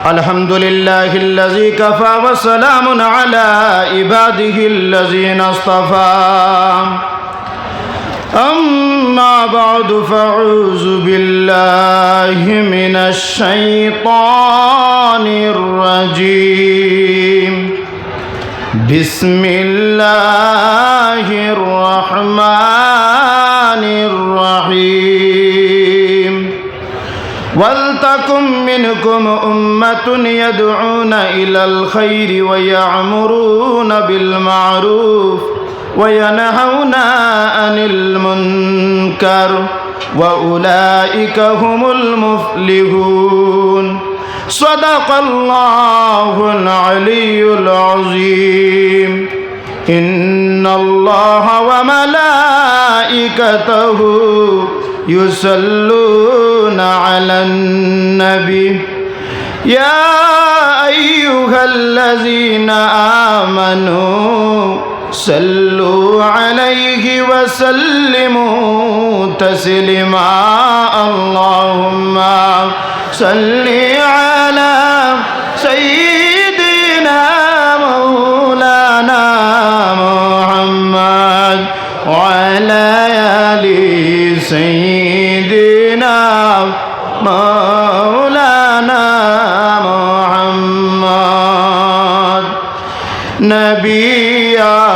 الحمد لله الذي كفى وسلام على عباده الذين اصطفى أما بعد فأعوذ بالله من الشيطان الرجيم بسم الله الرحمن الرحيم ولتكن منكم أمة يدعون إلى الخير ويأمرون بالمعروف وينهون عن المنكر وأولئك هم المفلحون صدق الله العلي العظيم إن الله وملائكته يصلون على النبي يا أيها الذين آمنوا صلوا عليه وسلموا تسليما اللهم صل على سيدنا مولانا محمد وعلى آل سيدنا مولانا محمد نبي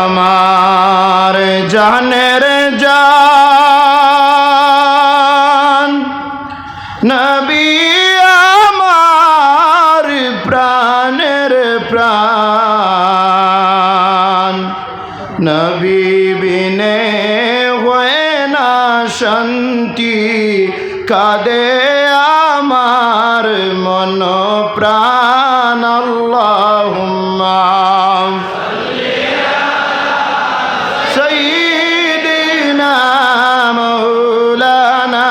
আমার জানের জান নবী আমার প্রাণের প্রাণ নবী বিনে হয় না শান্তি কাঁদে আমার মন প্রাণ আল্লাহুম্মা সাইয়্যিদিনা মাওলানা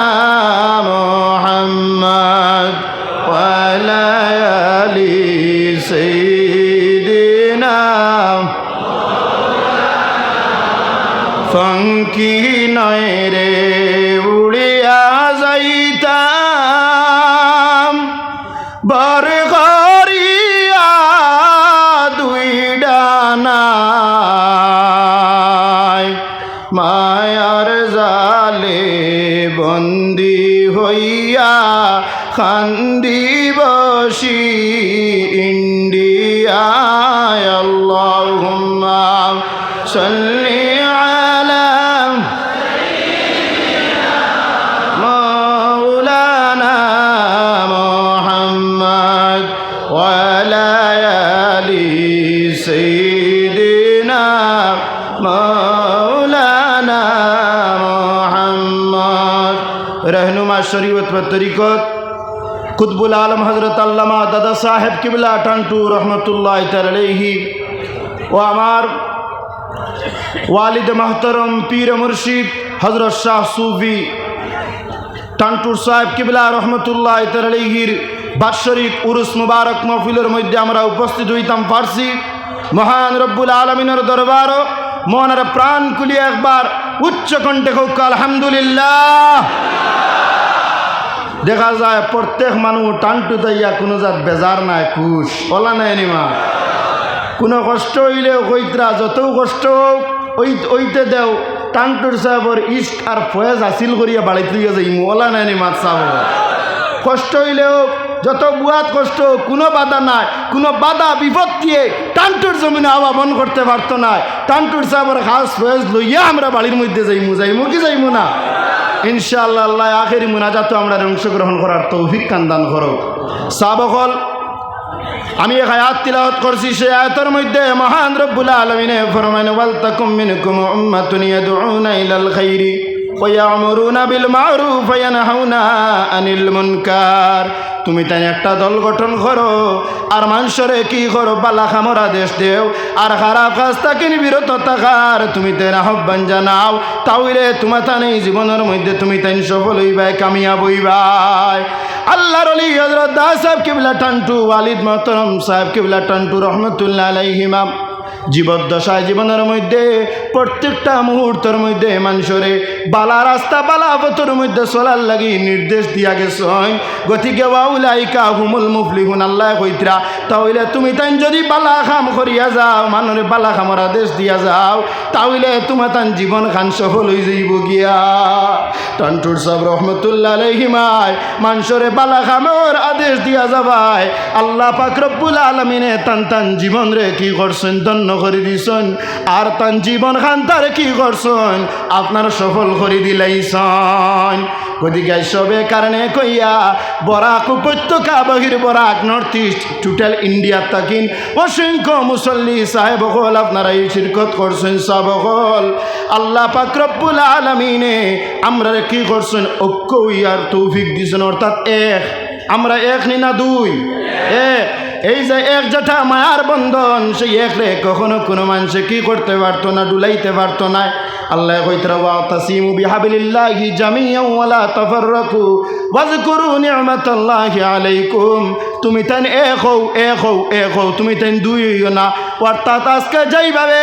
মুহাম্মদ ওয়া আলা আলি সাইয়্যিদিনা ফাঙ্কি নয় রে উড়িয়া যাইতাম বরঘরিয়া দুই ডানায় মায়ার জালে বন্দি হইয়া খান্দি বসি ইন্ডিয়ায় আল্লাহুম্মা সাল্লি আলা মাওলানা মুহাম্মদ ওয়া আলা আলি সাইয়্যিদিনা মাওলানা মুহাম্মদ रहनुमा शरीयत व तरीक़त कुतुबुल आलम हज़रत अल्लामा दादा साहेब किबला टांटू रहमतुल्लाहि अलैहि व आमार वालिद महतरम पीर मुर्शिद हज़रत शाह सूफी टांटूर साहेब किबला रहमतुल्लाहि अलैहिर बार्षिक उरुस मुबारक महफिलेर मध्य आमरा उपस्थित हইতাম पारছি महान रब्बुल आलमीनेर दरबार मोहनार प्राण खुलिया एकबार उच्च कण्ठे হোক আলহামদুলিল্লাহ। দেখা যায় প্রত্যেক মানুষ টান্টু তাইয়া কোনো জাত বেজার নাই খুশ ওলা নাই নিমা কোনো কষ্ট হইলেও কইত্রা যত কষ্ট ওইতে দেও টান্টুর সাহেবর ইস্ক আর ফয়েজ হাসিল করিয়া বাড়িতে লইয়া যাই ওলা নাই নিমা সাহেব কষ্ট হইলেও যত বুয়াত কষ্ট কোনো বাধা নাই কোনো বাধা বিপত্তিয়ে টান্টুর জমিনে আবাবন করতে পারতো না টান্টুর সাহেবর খাস ফয়েজ লইয়া আমরা বাড়ির মধ্যে যাইমু কি যাইমু না ইনশাআল্লাহ আল্লাহ আখেরি মুনাজাত আমরা অংশগ্রহণ করার তৌফিক দান করো সাবকল আমি এক আয়াত তিলাওয়াত করছি সেই আয়াতের মধ্যে মহান রব্বুল আলামিন ফরমান ওয়ালতাকুম মিনকুম উম্মাতুন ইয়াদউনা ইলাল খাইরি ওয়া ইয়ামুরুনা বিল মারুফ ওয়া ইয়ানহাউনা আনিল মুনকার তুমি তাই একটা দল গঠন করো আর মানুষরে কি করো বালা খামর আদেশ দেও আর খারাপ কাজ থেকে বিরত থাকার তুমি তাই আহ্বান জানাও তাইলে তোমার তাই জীবনের মধ্যে তুমি তাই সফল হইবাই কামিয়াব হইবাই। আল্লাহর ওলি হযরত দাস সাহেব কিবলা টান্টু ওয়ালিদ মুহতারাম সাহেব কিবলা টান্টু রহমাতুল্লাহ আলাইহিমা জীবদ্দশায় জীবনের মধ্যে প্রত্যেকটা মুহূর্তের মধ্যে মানুষরে বালা রাস্তা বালা পথের মধ্যে চলার লাগি নির্দেশ দিয়া গেছেন। গতিকে ওয়াউলাইকা হুমুল মুফলিহুন, আল্লাহ কইতরা তাহলে তুমি তাই যদি বালা কাম করিয়া যাও, মানুষের বালা কামর আদেশ দিয়া যাও, তাহলে তোমার তান জীবন খান সফল হয়ে যাইব গিয়া। টান্টুর সাহেব রহমতুল্লাহ আলাইহিমায় মানুষরে বালা কামর আদেশ দিয়া যাবাই আল্লাহ পাক রব্বুল আলামিনে তান জীবন রে কি করছেন, ধন্য করে দিছেন। আর তান জীবন খান তার কি করছেন, আপনার সফল করে দিলাইছেন। গতিকে সবে কারণে কইয়া বরাক উপত্যকা বহির Barak north east total India তাকিন অসংখ্য মুসল্লি সাহেব হল আপনারা এই শিরকত করছেন। সব হল আল্লাহ পাক রব্বুল আলামিনে আমরা কি করছেন, ঐক্য হইয়ার তৌফিক দিছেন। অর্থাৎ এক, আমরা এক নি না দুই, এক। এই যে এক যেটা মায়ার বন্ধন, সেই এক রে কখনো কোনো মানুষে কি করতে পারতো না, ডুলাইতে পারতো না। আল্লাহ কইতরা ওয়াতাসিমু বিহাবিলিল্লাহি জামিআন ওয়া লা তাফাররাকু ওয়াজকুরু নি'মাতাল্লাহি আলাইকুম। তুমি তাই এক হও, এক হও, এক হও, তুমি তাই দুই হইও না। অর্থাৎ আজকে যেইভাবে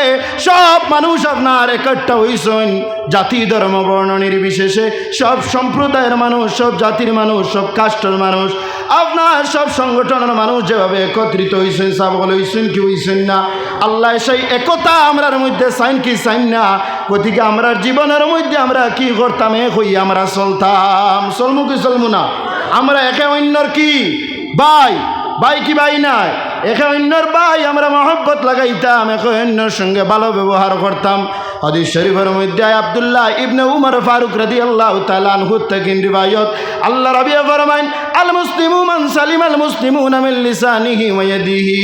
সব মানুষ আপনার একটা হইছেন, জাতি ধর্ম বর্ণ নির্বিশেষে সব সম্প্রদায়ের মানুষ, সব জাতির মানুষ, সব কাস্টের মানুষ, আপনার সব সংগঠনের মানুষ যেভাবে একত্রিত হইছেন, সাবল হইছেন কি হইছেন না, আল্লাহ সেই একতা আমরার মধ্যে চাইন কি চাইন না। গতিকে আমরার জীবনের মধ্যে আমরা কি করতাম, এক হই আমরা চলতাম। চলমু কি চলমু না? আমরা একে অন্যর কি ভাই, ভাই কি ভাই নাই, একে অন্যর ভাই আমরা মহব্বত লাগাইতাম, একে অন্যর সঙ্গে ভালো ব্যবহার করতাম। হাদিস শরীফের মধ্যে আব্দুল্লাহ ইবনে উমর ফারুক রাদিয়াল্লাহু তাআলা আনহু থেকে রিওয়ায়াত, আল্লাহ রাব্বি ফরমায়েন আল মুসলিমু মান সালিম আল মুসলিমুনা মিন লিসানিহি ওয়া ইয়াদিহি।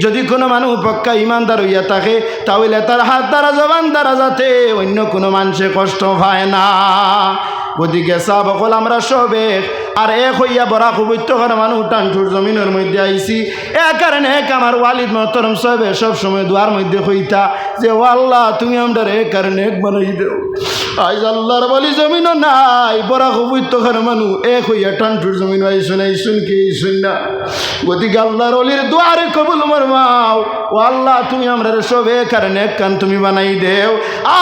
যদি কোনো মানুষ পাক্কা ঈমানদার হইয়া থাকে, তাহলে তার হাত দ্বারা জবান দ্বারা যাতে অন্য কোনো মানুষে কষ্ট পায় না। গতিকে সাহাবাকল আমরা সবে আর এক হইয়া বরাক উপত্যকার মানুষ টানটুর জমিনের মধ্যে আইছি। এ কারণে এক আমার ওয়ালিদ মোহতরম সাহেবে সবসময় দুয়ার মধ্যে হইতা যে ও আল্লাহ তুমি আমরা এক কারণে এক বানাই দেও। আজ আল্লাহর বলি জমিনও নাই, বরাক উপত্যকার মানুষ এক হইয়া টানটুর জমিন আইসুন, আইসুন কি আইসুন না। গতিকে আল্লাহর অলির দুয়ারে কবুল মরমাও, ও আল্লাহ তুমি আমরা সব এক কারণে এক কান তুমি বানাই দেও।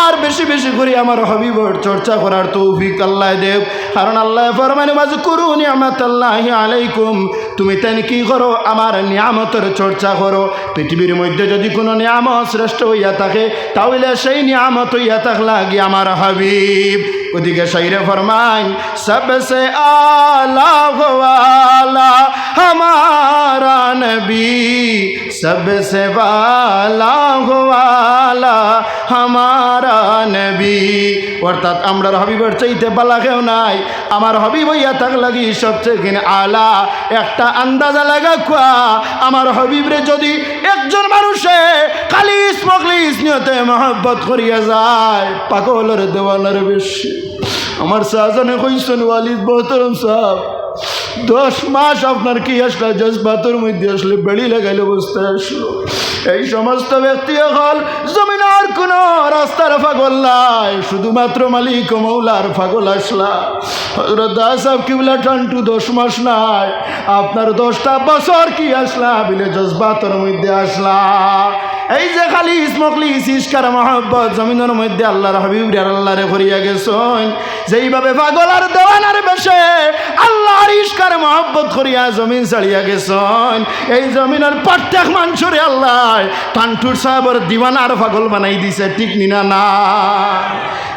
আর বেশি বেশি করে আমার হবিবর চর্চা করার তৌফিক আল্লাহ দেব। কারণ আল্লাহ ফরমানে ওয়াজকুরু নি'মাতাল্লাহি আলাইকুম, তুমি তাই কি করো, আমার নিয়ামতের চর্চা করো। পৃথিবীর মধ্যে যদি কোনো নিয়ামত শ্রেষ্ঠ হইয়া থাকে, তাহলে সেই নিয়ামত হইয়া থাকলা কি আমার হাবিব। ওদিকে শাইরে ফরমাইন সবসে আলা ওয়ালা হামারা নবী, সবসে ওয়ালা ওয়ালা হামারা নবী। অর্থাৎ আমরা হাবিবের চাইতে বালা কেউ নাই, আমার হাবিব হইয়া থাক লাগি সবচেয়ে কিনে আলা। একটা আন্দাজা লাগা কোয়া, আমার হাবিবরে যদি একজন মানুষে খালিস মখলিস নিয়তে মহব্বত করিয়া যায়, পাগলের দেওয়ানার বেশি। আমার শাহজানে কইছেন ওয়ালিদ মোহতরম সাহেব 10 মাস আপনার কি আসলে জজবাতের মধ্যে আসলে বেড়ি লাগাইলে বসতে আসলো। এই সমস্ত ব্যক্তি হল জমিনার কোন রাস্তার পাগল নাই, শুধুমাত্র মালিক ও মৌলার পাগল আসলা। হযরত দাসাব কিবলা টান্টু 10 মাস নাই, আপনার 10টা বছর কি আসলা বিলে জজবাতের মধ্যে আসলা। এই যে খালি ইসমকলিস ইশকার মহব্বত জমিনের মধ্যে আল্লাহর হাবিব আল্লাহরে করিয়া গেছেন, যেইভাবে পাগল আর দেওয়ানার বেশে আল্লাহর ইশকার মহব্বত করিয়া জমিন ছাড়িয়া গেছেন, এই জমিনের প্রত্যেক মানুষরে আল্লাহ টান্টুর সাহেবের দিওয়ানার পাগল বানাই দিছে। ঠিক নিনা না?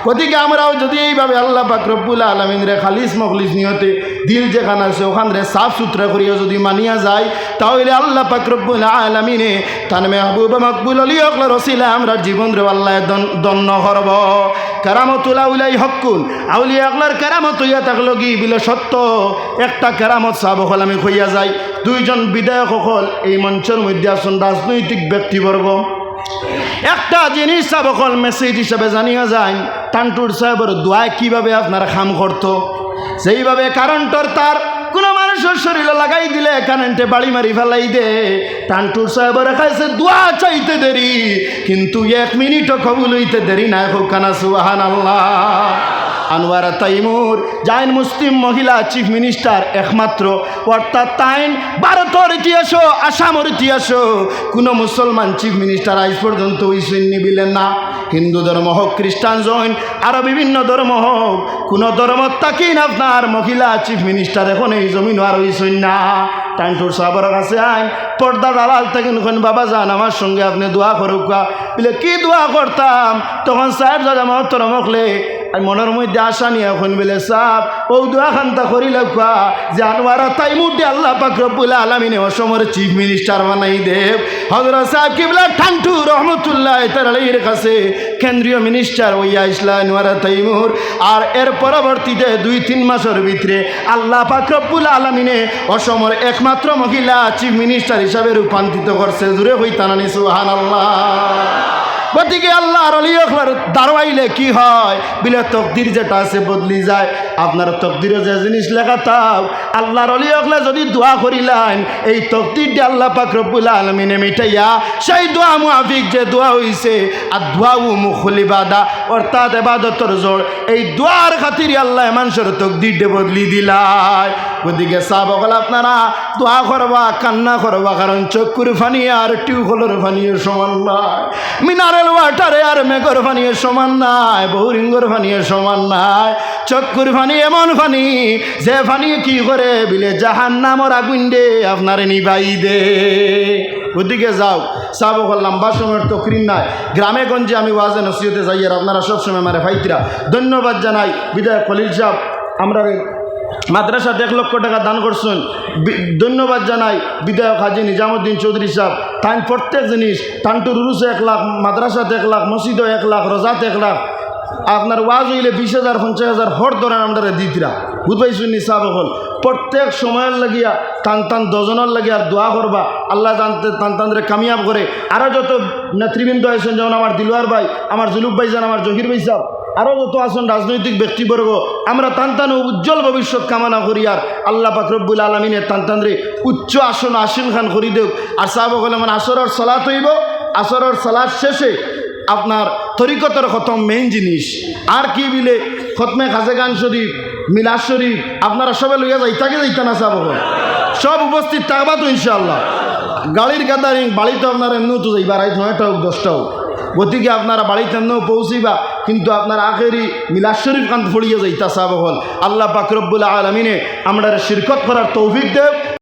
গতিকে আমরাও যদি এইভাবে আল্লাহ পাক রব্বুল আলামিন রে খালিস মখলিস নিয়তে দিল যেখানে আছে ওখান রে সাফ সুতরা করিয়া যদি মানিয়া যায়, তাহলে আল্লাহ পাক রব্বুল আলামিনে তার মেহবুব মকবুল আলী অকলার রসিলা আমরা জীবন রে আল্লাহ দন্য করব। কেরামতুল আউলাই হকুন, আউলিয়া অকলার কেরামত হইয়া থাকলো কি বিলে সত্য একটা কেরামত সাহাব হল আমি হইয়া যাই। 2 জন বিধায়ক হল এই মঞ্চের মধ্যে আসুন, রাজনৈতিক ব্যক্তিবর্গ। একটা জিনিস সাবকল মেসেজ হিসাবে জানিয়া যায়, টান্টুর সাহেবের দোয়ায় কিভাবে আপনারা খাম করতো, সেইভাবে কারেন্টর তার কোনো মানুষের শরীরে লাগাই দিলে কারেন্টে বাড়ি মারি ফেলাই দে। টান্টুর সাহেবের কাছে দোয়া চাইতে দেরি, কিন্তু 1 মিনিটও কবুল হইতে দেরি না হোক কানা সুবহানাল্লাহ। আনোয়ারা তাইমুর জাইন মুসলিম মহিলা চিফ মিনিস্টার একমাত্র, অর্থাৎ তাইন ভারতের ইতিহাস আসামের ইতিহাস কোনো মুসলমান চিফ মিনিস্টার আজ পর্যন্ত হইছেন নিবিলেন না। হিন্দু ধর্ম হোক, খ্রিস্টান জৈন আরও বিভিন্ন ধর্ম হোক, কোনো ধর্ম তাকিন আপনার মহিলা চিফ মিনিস্টার এখন এই জমিন আর হইছেন না। টাইনটুর সাহাবার কাছে আইন পর্দা দালাল থাকেন ওখানে, বাবা যান আমার সঙ্গে আপনি দোয়া করুকা বলে কি দোয়া করতাম। তখন সাহেব দাদা মহত্তর মখলে আমি মনের মধ্যে আশা নিয়ে এখন বলে সাহ ও দোয়া খান্তা করি লেখা যে আনোয়ারা তাইমুর দিয়ে আল্লাহ পাক রব্বুল আলামিনে অসমের চিফ মিনিস্টার বানাই দেব। হযরত সাহেব কিবলা ঠান্টু রহমতুল্লাহ তাআলার কাছে কেন্দ্রীয় মিনিস্টার হইয়া ইসলা আনোয়ারা তাইমুর। আর এর পরবর্তীতে 2-3 মাসের ভিতরে আল্লাহ পাক রব্বুল আলামিনে অসমের একমাত্র মহিলা চিফ মিনিস্টার হিসাবে রূপান্তরিত করছে। জুড়ে হইতানানি সুবহানাল্লাহ। গতিকে আল্লাহর অলিয়কলার দাঁড়াইলে কি হয় বিলে তকদির যেটা আছে বদলি যায়। আপনার তকদিরে যে জিনিস লেখা তাও আল্লাহর অলিয়কলা যদি দোয়া করিলেন এই তকদিরটি আল্লাহ পাক রব্বুল আলামিনে মিটাইয়া সেই দোয়া মুআফিক যে দোয়া হইছে আর দোয়াউ মুখল ইবাদা অর্থাৎ ইবাদতর জোর এই দোয়ার খাতিরে আল্লাহ মানুষের তকদিরটা বদলি দিলায়। গতিকে সাহাবাগণ আপনারা দোয়া করবা কান্না করবা, কারণ চক্ষুর ফানি আর টিউবওয়েলের ফানির সমান নয়, মিনারেল ওয়াটারে আর মেঘর ফানির সমান নাই, বহুরিঙ্গর ফানির সমান নাই। চক্ষুর ফানি এমন ফানি যে ফানি কি করে বিলে জাহান্নামের আগুন দে আপনারে নিবাই দে। ওদিকে যাও সাহাবাগণ লম্বা সময়ের তকরির নাই। গ্রামে গঞ্জে আমি ওয়াজে নসিহতে যাই আর আপনারা সবসময় আমার ভাইতিরা ধন্যবাদ জানাই। বিদায় খলিল সাহেব আমরা মাদ্রাসা 1 লক্ষ টাকা দান করছেন, ধন্যবাদ জানাই। বিধায়ক হাজি নিজামুদ্দিন চৌধুরী সাহেব তাই প্রত্যেক জিনিস টান্টুর উরুসে 1 লাখ, মাদ্রাসাতে 1 লাখ, মসজিদও 1 লাখ, রোজাতে 1 লাখ, আপনার ওয়াজ হইলে 20,000 50,000 হর ধরেন আমরা দিতরা বুঝবাইছুন নি। সাহাবাগণ প্রত্যেক সময়ের লাগিয়া টান দজনের লাগিয়া আর দোয়া করবা আল্লাহ জানতে টানরে কামিয়াব করে। আরও যত নেতৃবৃন্দ আছেন যেমন আমার দিলওয়ার ভাই, আমার জুলুক ভাই যান, আমার জহির ভাই সাহেব, আরও যত আছেন রাজনৈতিক ব্যক্তিবর্গ, আমরা টান উজ্জ্বল ভবিষ্যৎ কামনা করি আর আল্লাহ পাক রব্বুল আলামিনের টানরে উচ্চ আসন আসিল খান করি দেব। আর সাহাবাগণ মানে আসরের সালাত হইব, আসরের সালাত শেষে আপনার তরিকতের খতম মেইন জিনিস আর কি বিলে খতমে খাজেগান শরীফ, মিলাদ শরীফ আপনারা সবাই লইয়া যাইতা না সাহাবাগণ সব উপস্থিত থাকবা তো ইনশাআল্লাহ। গাড়ির গ্যাদারিং বাড়িতে আপনারা এমনিও তো যাইবা, রাত 9টা হোক 10টা হোক, গতিকে আপনারা বাড়িতে এমনিও পৌঁছিবা, কিন্তু আপনার আখেরি মিলাদ শরীফ কান ফড়িয়ে যাইতা সাহাবাগণ। আল্লাহ পাক রব্বুল আলামিনে আমরা শিরকত করার তৌফিক দেব।